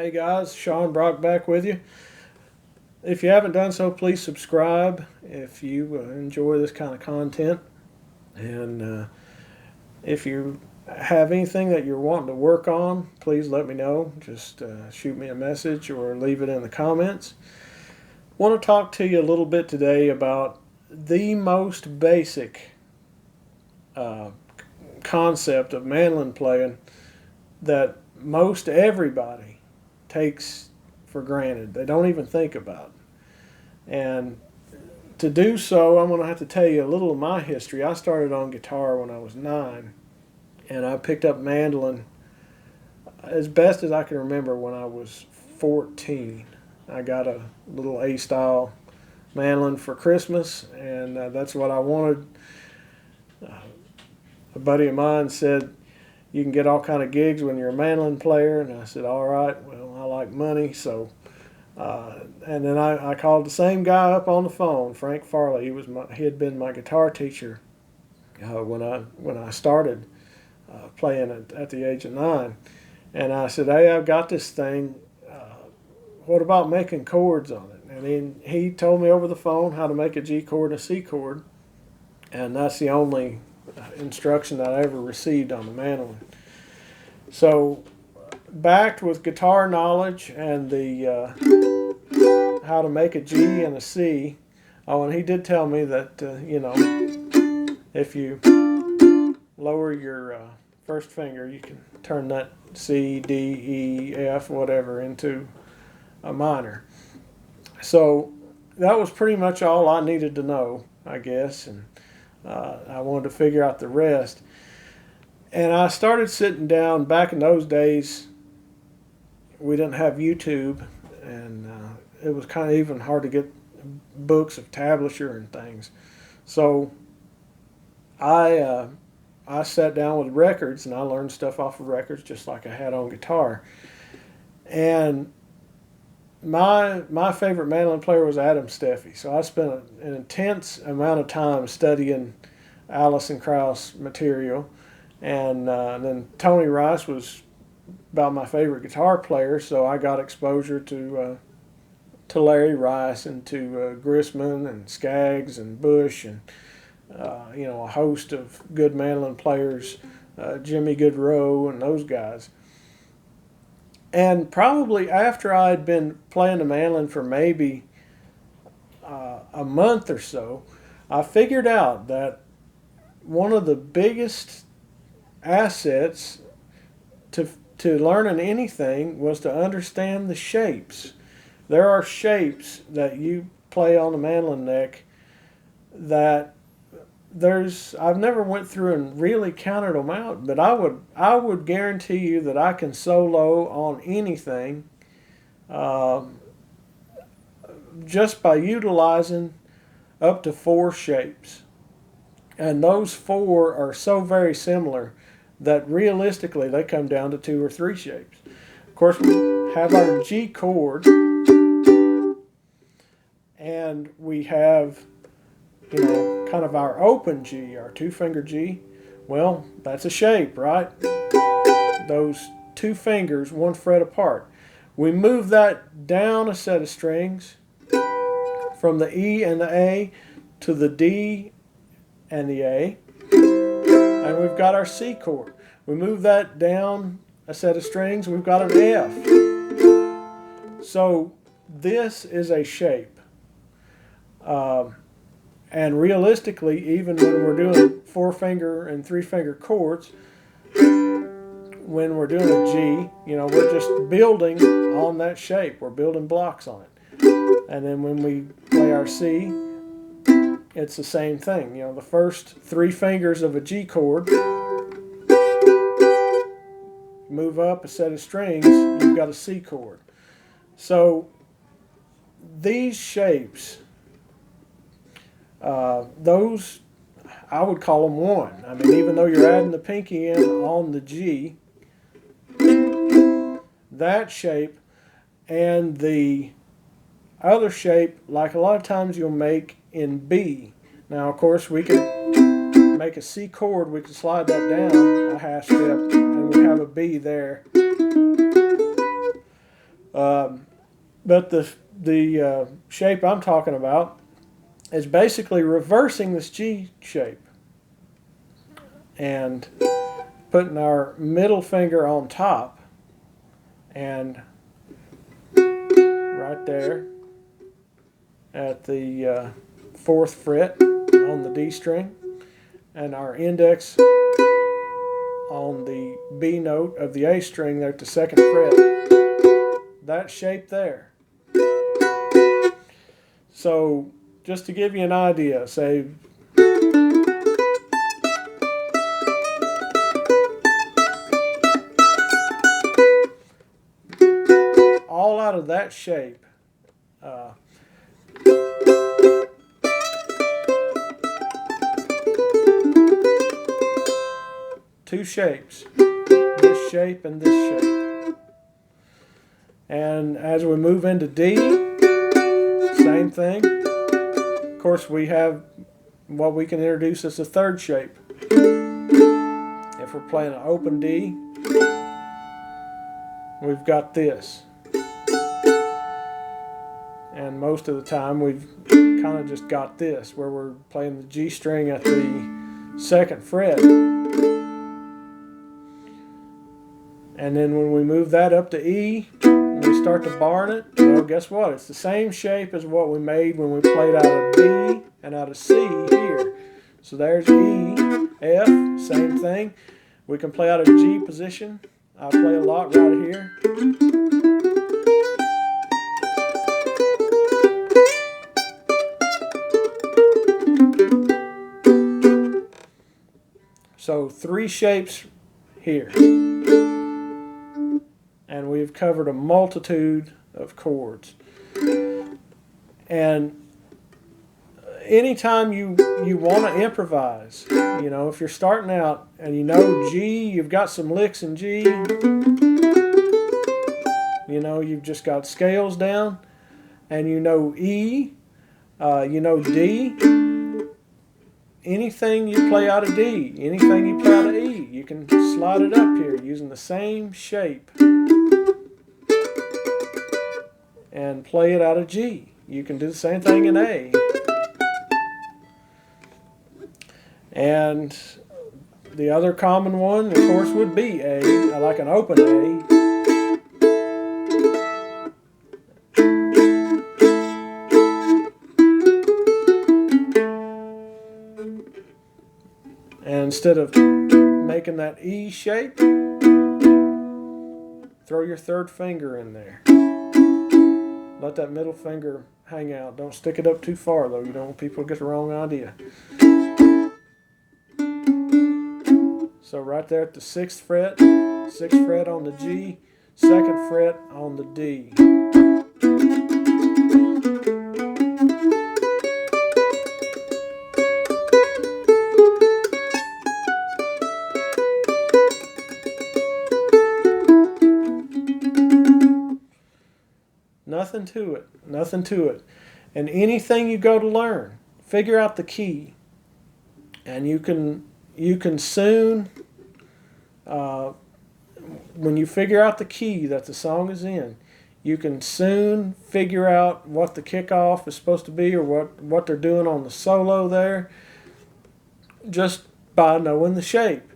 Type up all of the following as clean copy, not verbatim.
Hey guys, Sean Brock back with you. If you haven't done so, please subscribe if you enjoy this kind of content. And if you have anything that you're wanting to work on, please let me know. Just shoot me a message or leave it in the comments. I want to talk to you a little bit today about the most basic concept of mandolin playing that most everybody takes for granted. They don't even think about it. And to do so, I'm going to have to tell you a little of my history. I started on guitar when I was 9, and I picked up mandolin as best as I can remember when I was 14. I got a little A-style mandolin for Christmas, and that's what I wanted. A buddy of mine said, you can get all kind of gigs when you're a mandolin player, and I said, all right, well, I like money, so and then I called the same guy up on the phone, Frank Farley. He had been my guitar teacher when I started playing at the age of 9, and I said, hey, I've got this thing. What about making chords on it? And he told me over the phone how to make a G chord and a C chord, and that's the only instruction that I ever received on the mandolin. So, backed with guitar knowledge and the how to make a G and a C. Oh, and he did tell me that if you lower your first finger, you can turn that C, D, E, F, whatever into a minor. So that was pretty much all I needed to know, I guess, and I wanted to figure out the rest. And I started sitting down. Back in those days, we didn't have YouTube, and it was kind of even hard to get books of tablature and things. So I sat down with records, and I learned stuff off of records just like I had on guitar. And my favorite mandolin player was Adam Steffi, so I spent an intense amount of time studying Alison Krauss material, and then Tony Rice was about my favorite guitar player, so I got exposure to Larry Rice and to Grisman and Skaggs and Bush and a host of good mandolin players, Jimmy Goodrow and those guys. And probably after I had been playing the mandolin for maybe a month or so, I figured out that one of the biggest assets to learning anything was to understand the shapes. There are shapes that you play on the mandolin neck that I've never went through and really counted them out, but I would guarantee you that I can solo on anything just by utilizing up to 4 shapes. And those 4 are so very similar that realistically they come down to 2 or 3 shapes. Of course, we have our G chord, and we have kind of our open G, our 2-finger G. Well, that's a shape, right? Those 2 fingers, 1 fret apart. We move that down a set of strings from the E and the A to the D and the A, and we've got our C chord. We move that down a set of strings, we've got an F. So this is a shape. And realistically, even when we're doing 4-finger and 3-finger chords, when we're doing a G, we're just building on that shape. We're building blocks on it. And then when we play our C, it's the same thing. The first 3 fingers of a G chord, move up a set of strings, you've got a C chord. So these shapes, those, I would call them 1. I mean, even though you're adding the pinky in on the G, that shape and the other shape, like a lot of times you'll make in B. Now, of course, we can make a C chord, we can slide that down a half step, and we have a B there. But the shape I'm talking about is basically reversing this G shape and putting our middle finger on top and right there at the 4th fret on the D string, and our index on the B note of the A string there at the 2nd fret. That shape there. So just to give you an idea, say all out of that shape. Two shapes, this shape and this shape. And as we move into D, same thing. Of course, we have what we can introduce as a 3rd shape. If we're playing an open D, we've got this. And most of the time we've kind of just got this, where we're playing the G string at the 2nd fret. And then when we move that up to E, and we start to barn it, well, guess what? It's the same shape as what we made when we played out of B and out of C here. So there's E, F, same thing. We can play out of G position. I play a lot right here. So 3 shapes here. And we've covered a multitude of chords. And anytime you want to improvise, you know, if you're starting out and you know G, you've got some licks in G, you know, you've just got scales down, and you know E, you know D, anything you play out of D, anything you play out of E, you can slide it up here using the same shape and play it out of G. You can do the same thing in A. And the other common one, of course, would be A, like an open A. And instead of making that E shape, throw your 3rd finger in there. Let that middle finger hang out. Don't stick it up too far, though. You don't want people to get the wrong idea. So right there at the 6th fret, 6th fret on the G, 2nd fret on the D. Nothing to it. Nothing to it. And anything you go to learn, figure out the key. And you can soon, when you figure out the key that the song is in, you can soon figure out what the kickoff is supposed to be, or what they're doing on the solo there, just by knowing the shape.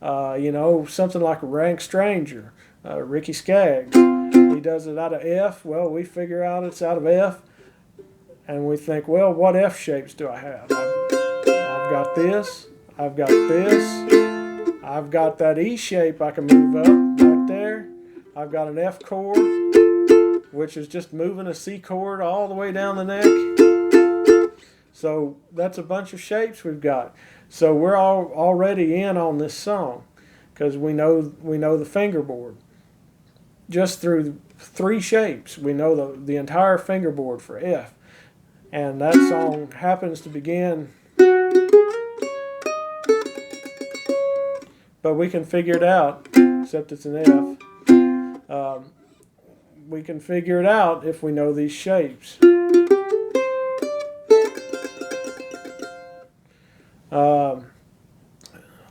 You know, something like a Rank Stranger, Ricky Skaggs. He does it out of F. Well, we figure out it's out of F, and we think, well, what F shapes do I have? I've got this, I've got this, I've got that E shape I can move up right there. I've got an F chord, which is just moving a C chord all the way down the neck. So that's a bunch of shapes we've got. So we're already in on this song because we know the fingerboard. Just through 3 shapes, we know the entire fingerboard for F. And that song happens to begin, but we can figure it out, except it's an F. We can figure it out if we know these shapes.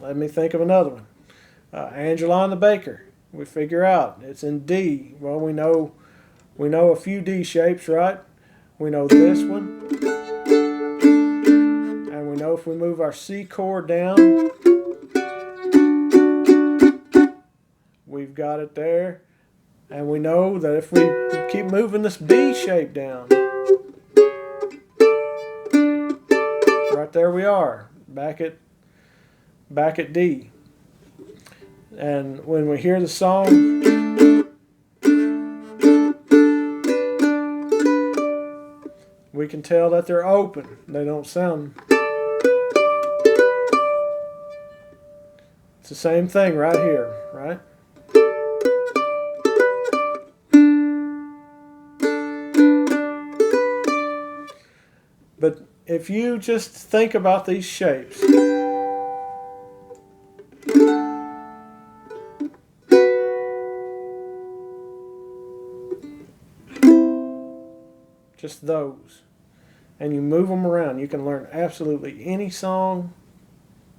Let me think of another one. Angela and the Baker. We figure out it's in D. Well, we know We know a few D shapes, right? We know this one. And we know if we move our C chord down, we've got it there. And we know that if we keep moving this B shape down, right there we are, back at D. And when we hear the song, we can tell that they're open. They don't sound. It's the same thing right here, right? But if you just think about these shapes, just those, and you move them around, you can learn absolutely any song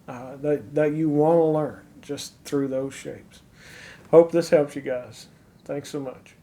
that you want to learn just through those shapes. Hope this helps you guys. Thanks so much.